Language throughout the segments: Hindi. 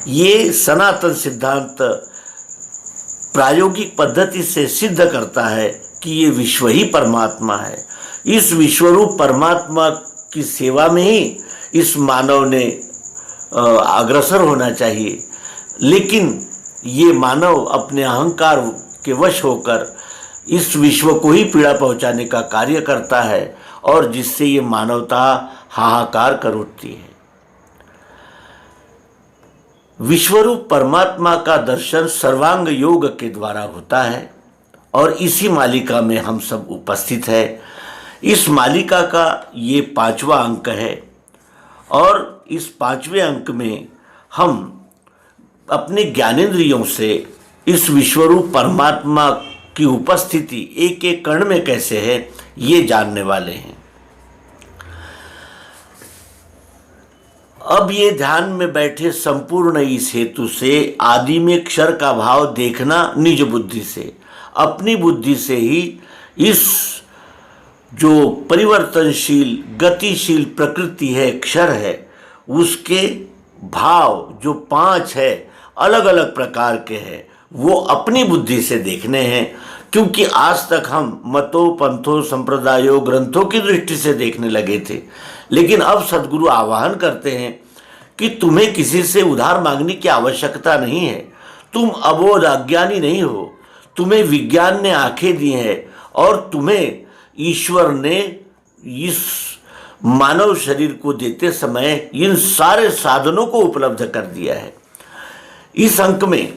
ये सनातन सिद्धांत प्रायोगिक पद्धति से सिद्ध करता है कि ये विश्व ही परमात्मा है। इस विश्वरूप परमात्मा की सेवा में ही इस मानव ने अग्रसर होना चाहिए, लेकिन ये मानव अपने अहंकार के वश होकर इस विश्व को ही पीड़ा पहुंचाने का कार्य करता है और जिससे ये मानवता हाहाकार कर उठती है। विश्वरूप परमात्मा का दर्शन सर्वांग योग के द्वारा होता है और इसी मालिका में हम सब उपस्थित है। इस मालिका का ये 5वां अंक है और इस 5वें अंक में हम अपने ज्ञानेंद्रियों से इस विश्वरूप परमात्मा की उपस्थिति एक एक कण में कैसे है ये जानने वाले हैं। अब ये ध्यान में बैठे संपूर्ण इस हेतु से आदि में क्षर का भाव देखना निज बुद्धि से, अपनी बुद्धि से ही इस जो परिवर्तनशील गतिशील प्रकृति है, क्षर है, उसके भाव जो 5 है अलग अलग प्रकार के हैं, वो अपनी बुद्धि से देखने हैं। क्योंकि आज तक हम मतों पंथों संप्रदायों ग्रंथों की दृष्टि से देखने लगे थे, लेकिन अब सद्गुरु आह्वान करते हैं कि तुम्हें किसी से उधार मांगने की आवश्यकता नहीं है। तुम अबोध अज्ञानी नहीं हो, तुम्हें विज्ञान ने आंखें दी हैं और तुम्हें ईश्वर ने इस मानव शरीर को देते समय इन सारे साधनों को उपलब्ध कर दिया है। इस अंक में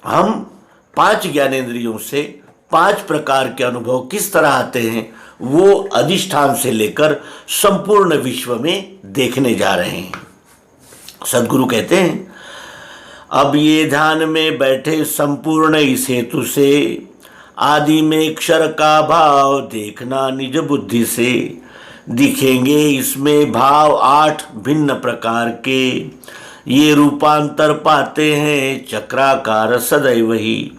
हम 5 ज्ञानेंद्रियों से 5 प्रकार के अनुभव किस तरह आते हैं वो अधिष्ठान से लेकर संपूर्ण विश्व में देखने जा रहे हैं। सद्गुरु कहते हैं, अब ये ध्यान में बैठे संपूर्ण इस हेतु से आदि में क्षर का भाव देखना निज बुद्धि से, दिखेंगे इसमें भाव 8 भिन्न प्रकार के, ये रूपांतर पाते हैं चक्राकार सदैव ही।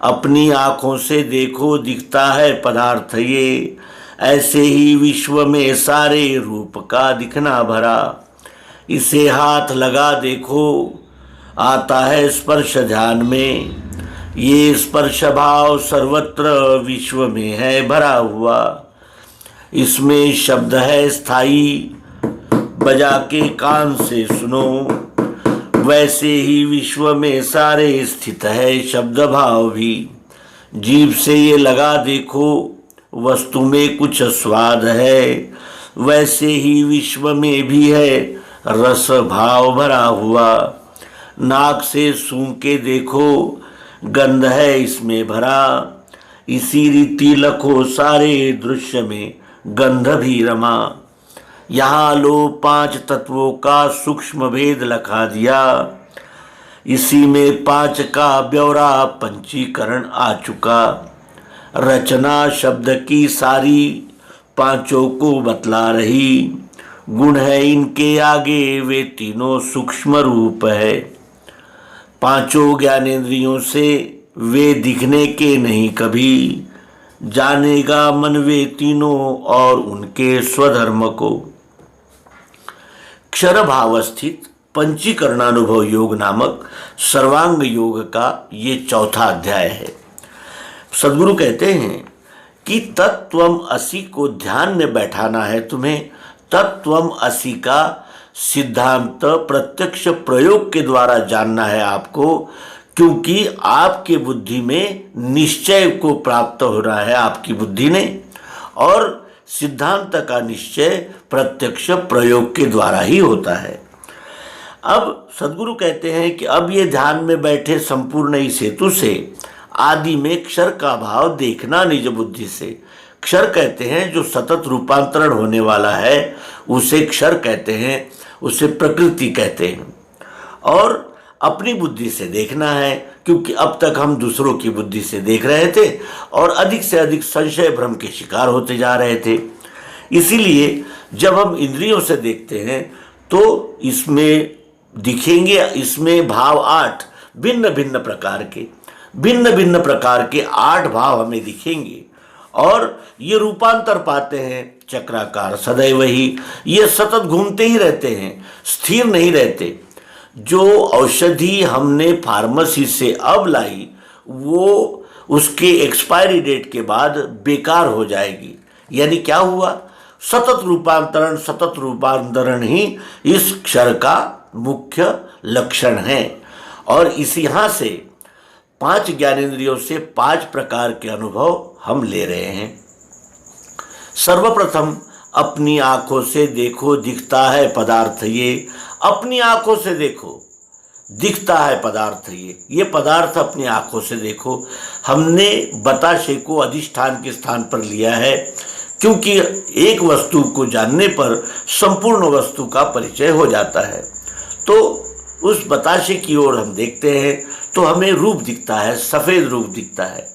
अपनी आँखों से देखो दिखता है पदार्थ ये, ऐसे ही विश्व में सारे रूप का दिखना भरा। इसे हाथ लगा देखो आता है स्पर्श ध्यान में, ये स्पर्श भाव सर्वत्र विश्व में है भरा हुआ। इसमें शब्द है स्थायी, बजा के कान से सुनो, वैसे ही विश्व में सारे स्थित है शब्द भाव भी। जीभ से ये लगा देखो वस्तु में कुछ स्वाद है, वैसे ही विश्व में भी है रस भाव भरा हुआ। नाक से सूंघ के देखो गंध है इसमें भरा, इसी रीति लखो सारे दृश्य में गंध भी रमा। यहाँ लो 5 तत्वों का सूक्ष्म भेद लखा दिया, इसी में 5 का ब्यौरा पंचीकरण आ चुका। रचना शब्द की सारी 5 को बतला रही, गुण है इनके आगे वे तीनों सूक्ष्म रूप है। 5 ज्ञानेंद्रियों से वे दिखने के नहीं कभी, जानेगा मन वे तीनों और उनके स्वधर्म को। क्षर भाव स्थित पंचीकरणानुभव योग नामक सर्वांग योग का ये 4था अध्याय है। सद्गुरु कहते हैं कि तत्त्वम असि को ध्यान में बैठाना है तुम्हें। तत्त्वम असि का सिद्धांत प्रत्यक्ष प्रयोग के द्वारा जानना है आपको, क्योंकि आपके बुद्धि में निश्चय को प्राप्त हो रहा है आपकी बुद्धि ने, और सिद्धांत का निश्चय प्रत्यक्ष प्रयोग के द्वारा ही होता है। अब सद्गुरु कहते हैं कि अब ये ध्यान में बैठे संपूर्ण इस हेतु से आदि में क्षर का भाव देखना निज बुद्धि से। क्षर कहते हैं जो सतत रूपांतरण होने वाला है उसे क्षर कहते हैं, उसे प्रकृति कहते हैं। और अपनी बुद्धि से देखना है, क्योंकि अब तक हम दूसरों की बुद्धि से देख रहे थे और अधिक से अधिक संशय भ्रम के शिकार होते जा रहे थे। इसीलिए जब हम इंद्रियों से देखते हैं तो इसमें दिखेंगे, इसमें भाव 8 भिन्न भिन्न प्रकार के 8 भाव हमें दिखेंगे और ये रूपांतर पाते हैं चक्राकार सदैव ही। ये सतत घूमते ही रहते हैं, स्थिर नहीं रहते। जो औषधि हमने फार्मेसी से अब लाई वो उसके एक्सपायरी डेट के बाद बेकार हो जाएगी। यानी क्या हुआ, सतत रूपांतरण ही इस क्षर का मुख्य लक्षण है। और इस यहाँ से 5 ज्ञानेंद्रियों से 5 प्रकार के अनुभव हम ले रहे हैं। सर्वप्रथम अपनी आंखों से देखो दिखता है पदार्थ ये, अपनी आंखों से देखो दिखता है पदार्थ ये पदार्थ अपनी आंखों से देखो। हमने बताशे को अधिष्ठान के स्थान पर लिया है, क्योंकि एक वस्तु को जानने पर संपूर्ण वस्तु का परिचय हो जाता है। तो उस बताशे की ओर हम देखते हैं तो हमें रूप दिखता है, सफ़ेद रूप दिखता है।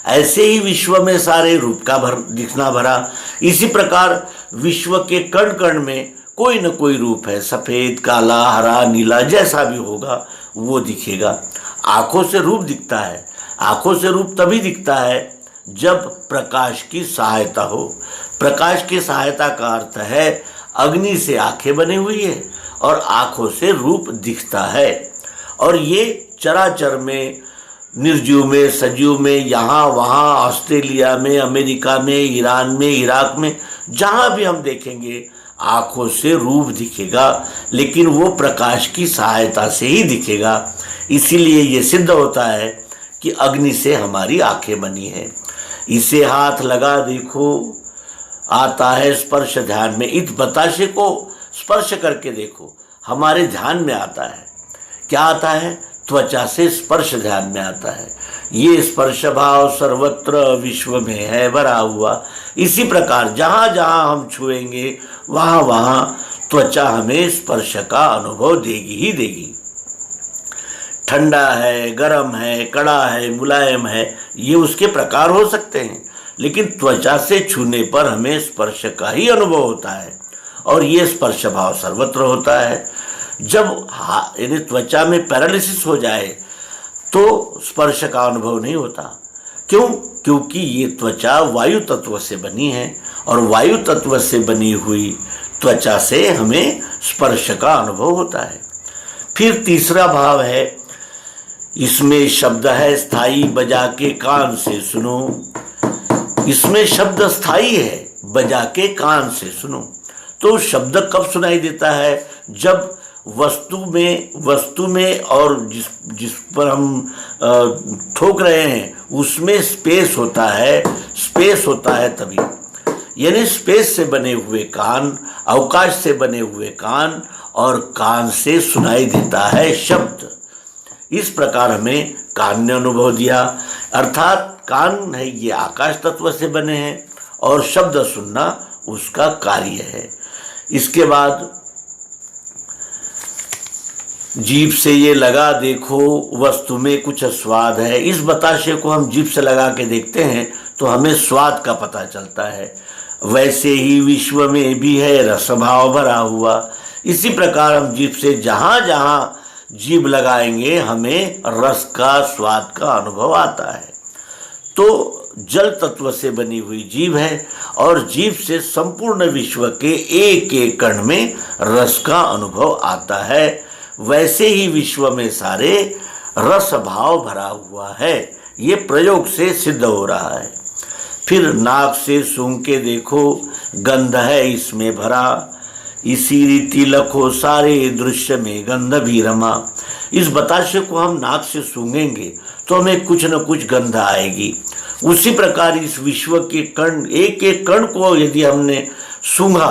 ऐसे ही विश्व में सारे रूप का दिखना भरा। इसी प्रकार विश्व के कण कण में कोई न कोई रूप है, सफ़ेद, काला, हरा, नीला, जैसा भी होगा वो दिखेगा। आँखों से रूप दिखता है। आँखों से रूप तभी दिखता है जब प्रकाश की सहायता हो। प्रकाश की सहायता का अर्थ है अग्नि से आँखें बनी हुई है और आँखों से रूप दिखता है। और ये चराचर में, निर्जीव में, सजीव में, यहाँ वहाँ, ऑस्ट्रेलिया में, अमेरिका में, ईरान में, इराक में, जहाँ भी हम देखेंगे आँखों से रूप दिखेगा, लेकिन वो प्रकाश की सहायता से ही दिखेगा। इसीलिए ये सिद्ध होता है कि अग्नि से हमारी आँखें बनी है। इसे हाथ लगा देखो आता है स्पर्श ध्यान में। इस बताशे को स्पर्श करके देखो, हमारे ध्यान में आता है। क्या आता है? त्वचा से स्पर्श ध्यान में आता है। ये स्पर्श भाव सर्वत्र विश्व में है भरा हुआ। इसी प्रकार जहाँ जहाँ हम छुएंगे वहाँ वहाँ त्वचा हमें स्पर्श का अनुभव देगी ही देगी। ठंडा है, गर्म है, कड़ा है, मुलायम है, ये उसके प्रकार हो सकते हैं, लेकिन त्वचा से छूने पर हमें स्पर्श का ही अनुभव होता है। और ये स्पर्श भाव सर्वत्र होता है। जब यानी त्वचा में पैरालिसिस हो जाए तो स्पर्श का अनुभव नहीं होता। क्यों? क्योंकि ये त्वचा वायु तत्व से बनी है और वायु तत्व से बनी हुई त्वचा से हमें स्पर्श का अनुभव होता है। फिर तीसरा भाव है, इसमें शब्द है स्थाई, बजा के कान से सुनो। इसमें शब्द स्थाई है, बजा के कान से सुनो। तो शब्द कब सुनाई देता है? जब वस्तु में और जिस पर हम ठोक रहे हैं उसमें स्पेस होता है तभी। यानी स्पेस से बने हुए कान, अवकाश से बने हुए कान, और कान से सुनाई देता है शब्द। इस प्रकार हमें कान ने अनुभव दिया। अर्थात कान है ये आकाश तत्व से बने हैं और शब्द सुनना उसका कार्य है। इसके बाद जीभ से ये लगा देखो वस्तु में कुछ स्वाद है। इस बताशे को हम जीभ से लगा के देखते हैं तो हमें स्वाद का पता चलता है। वैसे ही विश्व में भी है रस भाव भरा हुआ। इसी प्रकार हम जीभ से जहाँ जहाँ जीभ लगाएंगे हमें रस का, स्वाद का अनुभव आता है। तो जल तत्व से बनी हुई जीभ है और जीभ से संपूर्ण विश्व के एक एक कण में रस का अनुभव आता है। वैसे ही विश्व में सारे रस भाव भरा हुआ है। ये प्रयोग से सिद्ध हो रहा है। फिर नाक से सूंघ के देखो, गंध है इसमें भरा। इसी रीति लखो सारे दृश्य में गंध भी रमा। इस बताशे को हम नाक से सूंघेंगे तो हमें कुछ न कुछ गंध आएगी। उसी प्रकार इस विश्व के कण, एक एक कण को यदि हमने सूंघा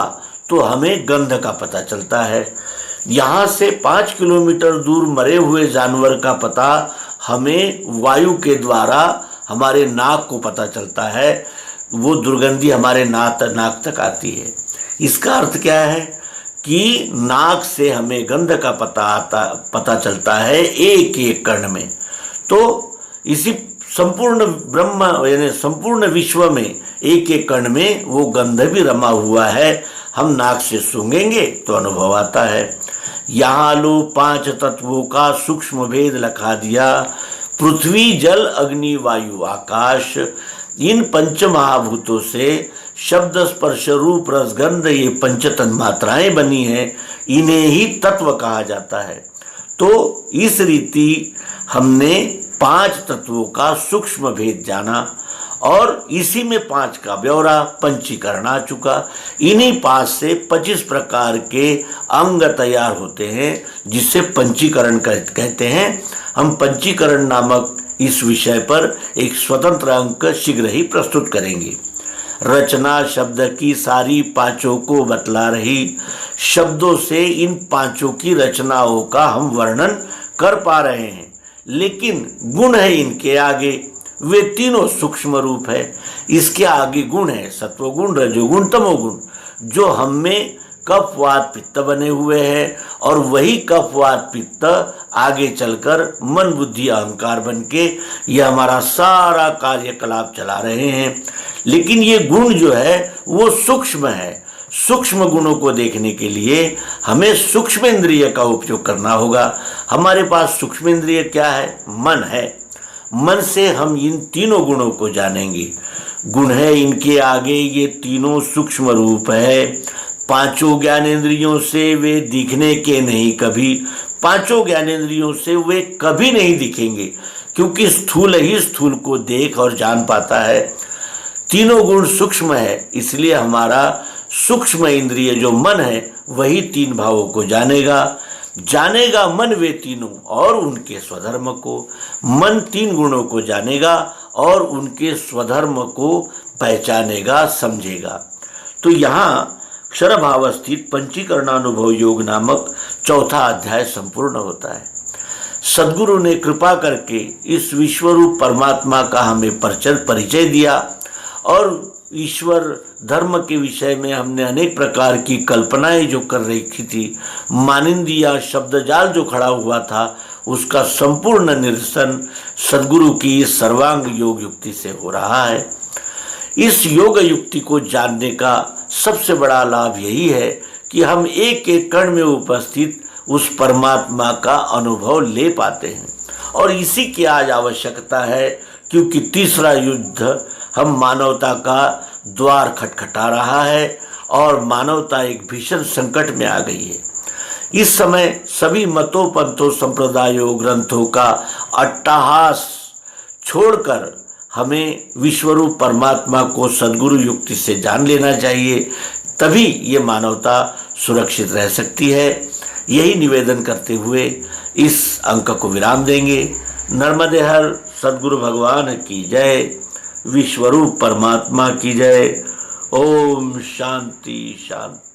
तो हमें गंध का पता चलता है। यहाँ से 5 किलोमीटर दूर मरे हुए जानवर का पता हमें वायु के द्वारा हमारे नाक को पता चलता है। वो दुर्गंधी हमारे नाक तक आती है। इसका अर्थ क्या है कि नाक से हमें गंध का पता चलता है एक एक कण में। तो इसी संपूर्ण ब्रह्म यानी संपूर्ण विश्व में एक एक कण में वो गंध भी रमा हुआ है। हम नाक से सूंघेंगे तो अनुभव आता है। यहाँ लो 5 तत्वों का सूक्ष्म भेद लखा दिया। पृथ्वी, जल, अग्नि, वायु, आकाश, इन पंच महाभूतों से शब्द, स्पर्श, रूप, रस, गंध, ये पंच तन्मात्राएं बनी हैं। इन्हें ही तत्व कहा जाता है। तो इस रीति हमने 5 तत्वों का सूक्ष्म भेद जाना और इसी में 5 का ब्यौरा पंचीकरण आ चुका। इन्हीं 5 से 25 प्रकार के अंग तैयार होते हैं जिसे पंचीकरण कहते हैं। हम पंचीकरण नामक इस विषय पर एक स्वतंत्र अंक शीघ्र ही प्रस्तुत करेंगे। रचना शब्द की सारी 5 को बतला रही, शब्दों से इन 5 की रचनाओं का हम वर्णन कर पा रहे हैं, लेकिन गुण है इनके आगे, वे तीनों सूक्ष्म रूप है। इसके आगे गुण है सत्वगुण, रजोगुण, तमोगुण, जो हम में कफ वात पित्त बने हुए हैं और वही कफ वात पित्त आगे चलकर मन बुद्धि अहंकार बन के ये हमारा सारा कार्यकलाप चला रहे हैं। लेकिन ये गुण जो है वो सूक्ष्म है। सूक्ष्म गुणों को देखने के लिए हमें सूक्ष्म इंद्रिय का उपयोग करना होगा। हमारे पास सूक्ष्म इंद्रिय क्या है? मन है। मन से हम इन तीनों गुणों को जानेंगे। गुण है इनके आगे, ये तीनों सूक्ष्म रूप है। 5 ज्ञानेंद्रियों से वे दिखने के नहीं कभी, 5 ज्ञानेंद्रियों से वे कभी नहीं दिखेंगे, क्योंकि स्थूल ही स्थूल को देख और जान पाता है। तीनों गुण सूक्ष्म है, इसलिए हमारा सूक्ष्म इंद्रिय जो मन है वही 3 भावों को जानेगा मन वे तीनों और उनके स्वधर्म को। मन 3 गुणों को जानेगा और उनके स्वधर्म को पहचानेगा, समझेगा। तो यहाँ क्षर भाव स्थित पंचीकरणानुभव योग नामक 4था अध्याय संपूर्ण होता है। सद्गुरु ने कृपा करके इस विश्वरूप परमात्मा का हमें परिचय दिया और ईश्वर धर्म के विषय में हमने अनेक प्रकार की कल्पनाएं जो कर रखी थी, मानिंदिया शब्दजाल जो खड़ा हुआ था, उसका संपूर्ण निरसन सद्गुरु की इस सर्वांग योग युक्ति से हो रहा है। इस योग युक्ति को जानने का सबसे बड़ा लाभ यही है कि हम एक एक कण में उपस्थित उस परमात्मा का अनुभव ले पाते हैं। और इसी की आज आवश्यकता है, क्योंकि तीसरा युद्ध हम मानवता का द्वार खटखटा रहा है और मानवता एक भीषण संकट में आ गई है। इस समय सभी मतों पंथों संप्रदायों ग्रंथों का अट्टहास छोड़कर हमें विश्वरूप परमात्मा को सद्गुरु युक्ति से जान लेना चाहिए, तभी ये मानवता सुरक्षित रह सकती है। यही निवेदन करते हुए इस अंक को विराम देंगे। नर्मदे हर सद्गुरु भगवान की जय, विश्वरूप परमात्मा की जय। ओम शांति शांति।